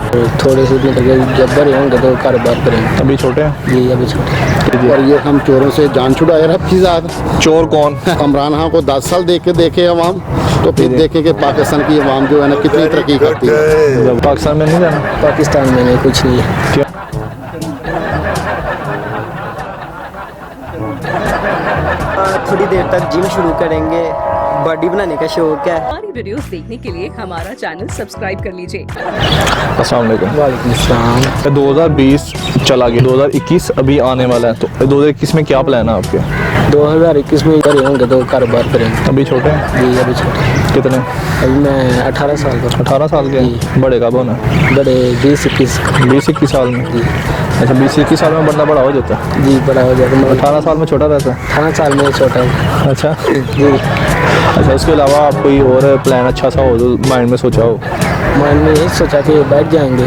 थोड़े से मतलब जब बड़े होंगे तो कारोबार करेंगे। अभी छोटे हैं जी अभी छोटे। और ये हम चोरों से जान छुड़ाए रब की ज़ात। चोर कौन? इमरान खान को 10 साल देखे अवाम, तो फिर देखें कि पाकिस्तान की अवाम जो है ना कितनी तरक्की करती है। पाकिस्तान में नहीं जाना? पाकिस्तान में नहीं, कुछ नहीं है। क्यों? थोड़ी देर तक जिम शुरू करेंगे, बॉडी बनाने का शौक है। हमारी वीडियोस देखने के लिए हमारा चैनल सब्सक्राइब कर लीजिए। अस्सलाम वालेकुम। वालेकुम अस्सलाम। 2020 चला गया, 2021 अभी आने वाला है, तो 2021 में क्या प्लान है आपके? 2021 में बड़े होंगे तो कारोबार करेंगे। अभी छोटे हैं? जी अभी छोटे। कितने? अभी मैं 18 साल का। 18 साल के हैं? बड़े कब होना? बड़े 20-21। 20-21 साल में? जी अच्छा, 20-21 साल में बंदा बड़ा हो जाता है? जी बड़ा हो जाएगा। 18 साल में छोटा रहता है? 18 साल में छोटा है। अच्छा जी। अच्छा, उसके अलावा आप कोई और प्लान अच्छा सा हो जो माइंड में सोचा हो? मन में यही सोचा कि बैठ जाएंगे।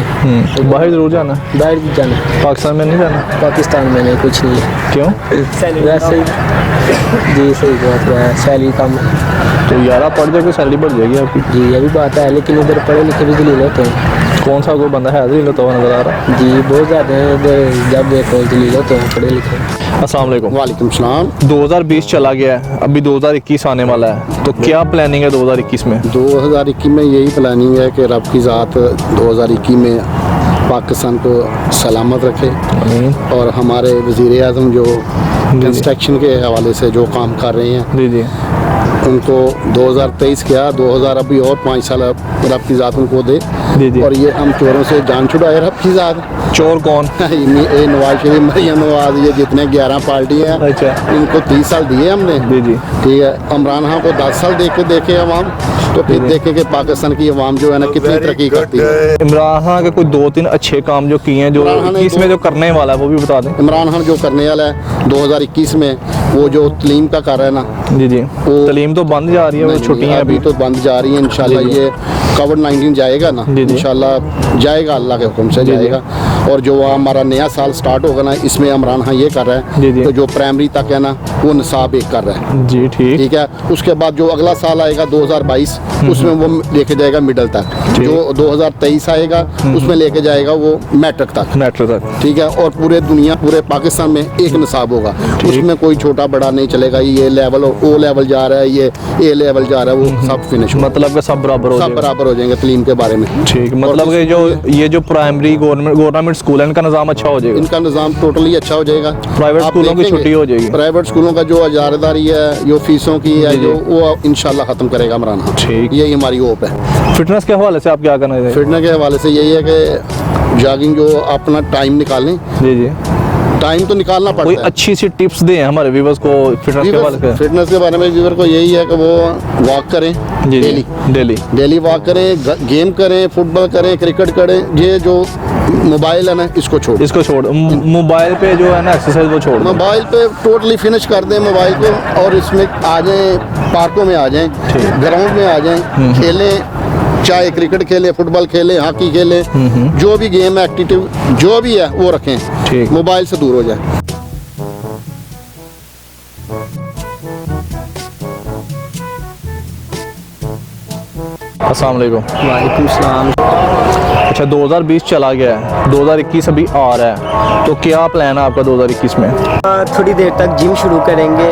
बाहर ज़रूर जाना है? बैठ जाना। पाकिस्तान में नहीं जाना? पाकिस्तान में नहीं, कुछ नहीं है। क्यों? वैसे ही जी सही बात है, सैलरी कम। तो यार आप पढ़ जाओगे, सैलरी बढ़ जाएगी आपकी। जी अभी बात है, लेकिन इधर पढ़े लिखे भी जलील होते हैं। कौन सा कोई बंदा है जलील होता हुआ नज़र आ रहा है? जी बहुत ज़्यादा है इधर, जब देखो जलील होते हैं पढ़े लिखे। अस्सलाम वालेकुम। वालेकुम सलाम। 2020 चला गया है, अभी 2021 आने वाला है, तो क्या प्लानिंग है 2021 में? 2021 में यही प्लानिंग है कि रब की ज़ात 2021 में पाकिस्तान को सलामत रखे और हमारे वज़ीर आज़म जो कंस्ट्रक्शन के हवाले से जो काम कर रहे हैं जी जी, उनको 2023 किया, 2000 अभी और 5 साल रब की ज़ात उनको दे। जी जी। और ये हम चोरों से जान छुड़ाए रब की ज़ात। चोर कौन? ये नवाज शरीफ, मरियम नवाज, ये जितने 11 पार्टी हैं, अच्छा। इनको 30 साल दिए हमने। जी जी। ठीक है, इमरान खान को 10 साल देखे अवाम, तो फिर देखें कि पाकिस्तान की अवाम जो है ना कितनी तरक्की करती है। इमरान खान के कोई 2-3 अच्छे काम जो किए हैं, जो इमरान खान ने 21 में जो करने वाला है वो भी बता दें। इमरान खान जो करने वाला है 2021 में, वो जो तलीम का कर रहा है ना, जी जी, वो तलीम तो बंद जा रही है, वो नहीं, छुट्टियां अभी तो बंद जा रही हैं। इंशाल्लाह जी, जी। ये कोविड-19 जाएगा ना, जी, जी। इंशाल्लाह जाएगा, अल्लाह के हुक्म से जी, जी। जाएगा। और जो हमारा नया साल स्टार्ट होगा ना, इसमें इमरान खान ये कर रहा जी, है, जी। तो जो प्राइमरी तक है ना वो निसाब एक कर रहा है। जी ठीक। ठीक है, उसके बाद जो अगला साल आएगा 2022, उसमें वो लेके जाएगा मिडल तक। जो 2023 आएगा उसमें लेके जाएगा वो मैट्रिक तक। मैट्रो तक। ठीक है, और पूरे दुनिया, पूरे पाकिस्तान में एक निसाब होगा, उसमें कोई छोटा बड़ा नहीं चलेगा। ये लेवल ओ लेवल जा रहा है, ये ए लेवल जा रहा है, वो सब फिनिश होगा। मतलब कि सब बराबर हो सब जाएगा। बराबर हो जाएंगे तलीम के बारे में। ठीक, मतलब कि जो ये जो प्राइमरी गवर्नमेंट स्कूल है, इनका निज़ाम अच्छा हो जाएगा। इनका निज़ाम टोटली अच्छा हो जाएगा। प्राइवेट आप स्कूलों की देखेंगे, छुट्टी हो जाएगी। प्राइवेट स्कूलों का जो इजारादारी है, जो फीसों की है, जी, जी। जो वो इंशाल्लाह खत्म करेगा इमरान खान। ठीक। यही हमारी होप है। फिटनेस के हवाले से आप क्या करना चाहिए? फिटनेस के हवाले से यही है कि जॉगिंग जो अपना टाइम निकालें, जी जी, टाइम तो निकालना कोई पड़ता है। अच्छी सी टिप्स दें हमारे व्यूवर्स को फिटनेस के हवाले से। फिटनेस के बारे में व्यूअर को यही है कि वो वॉक करें जी डेली, डेली। डेली वॉक करें, गेम करें, फुटबॉल करें, क्रिकेट करें। ये जो मोबाइल है ना, इसको छोड़, इसको छोड़, मोबाइल पे जो है ना एक्सरसाइज वो छोड़। मोबाइल पे टोटली फिनिश कर दें मोबाइल को, और इसमें आ जाएं, पार्कों में आ जाएं, ग्राउंड में आ जाएं, खेलें, चाहे क्रिकेट खेलें, फुटबॉल खेलें, हॉकी खेलें, जो भी गेम है, एक्टिविटी जो भी है वो रखें। ठीक। मोबाइल से दूर हो जाए। अस्सलाम वालेकुम। वालेकुम सलाम। अच्छा, 2020 चला गया है, 2021 अभी आ रहा है, तो क्या प्लान है आपका 2021 में? थोड़ी देर तक जिम शुरू करेंगे,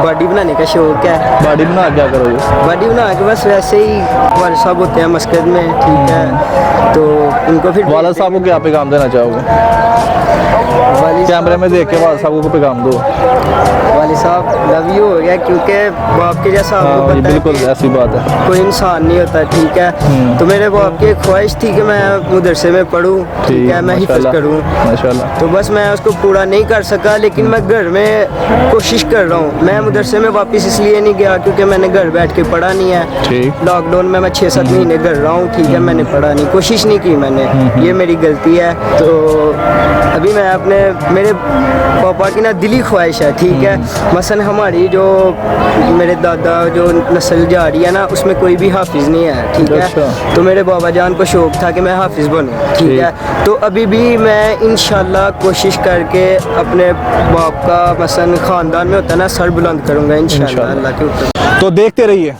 बॉडी बनाने का शौक है। बॉडी बना क्या करोगे? बॉडी बना के बस वैसे ही वाले साहब होते हैं मस्जिद में, ठीक है, तो उनको फिर वाला साहब को क्या पैगाम देना चाहोगे? वाली कैमरे में देख के वाला साहब को पैगाम दो। वाली साहब लव यू हो गया, क्योंकि बाप के जैसा आपको हाँ, ये पता है बिल्कुल कि ऐसी बात है। कोई इंसान नहीं होता, ठीक है। तो मेरे बाप की एक ख्वाहिश थी कि मैं मदरसे में पढूं, ठीक है, मैं हिफ्ज़ माशाल्लाह, करूं। माशाल्लाह। तो बस मैं उसको पूरा नहीं कर सका, लेकिन मैं घर में कोशिश कर रहा हूँ। मैं मदरसे में वापस इसलिए नहीं गया क्योंकि मैंने घर बैठ के पढ़ा नहीं है। ठीक। लॉकडाउन में मैं 6-7 महीने घर रहा हूँ, ठीक है, मैंने पढ़ा नहीं, कोशिश नहीं की मैंने, ये मेरी गलती है। तो अभी मैं अपने, मेरे पापा की ना दिली ख्वाहिश है, ठीक है, मसलन हमारी जो मेरे दादा जो नस्ल जा रही है ना, उसमें कोई भी हाफिज़ नहीं है, ठीक है। अच्छा। तो मेरे बाबा जान को शौक था कि मैं हाफिज़ बनूं, ठीक है। तो अभी भी मैं इंशाल्लाह कोशिश करके अपने बाप का मसलन ख़ानदान में होता है ना, सर बुलंद करूँगा इंशाल्लाह, अल्लाह के ऊपर। तो देखते रहिए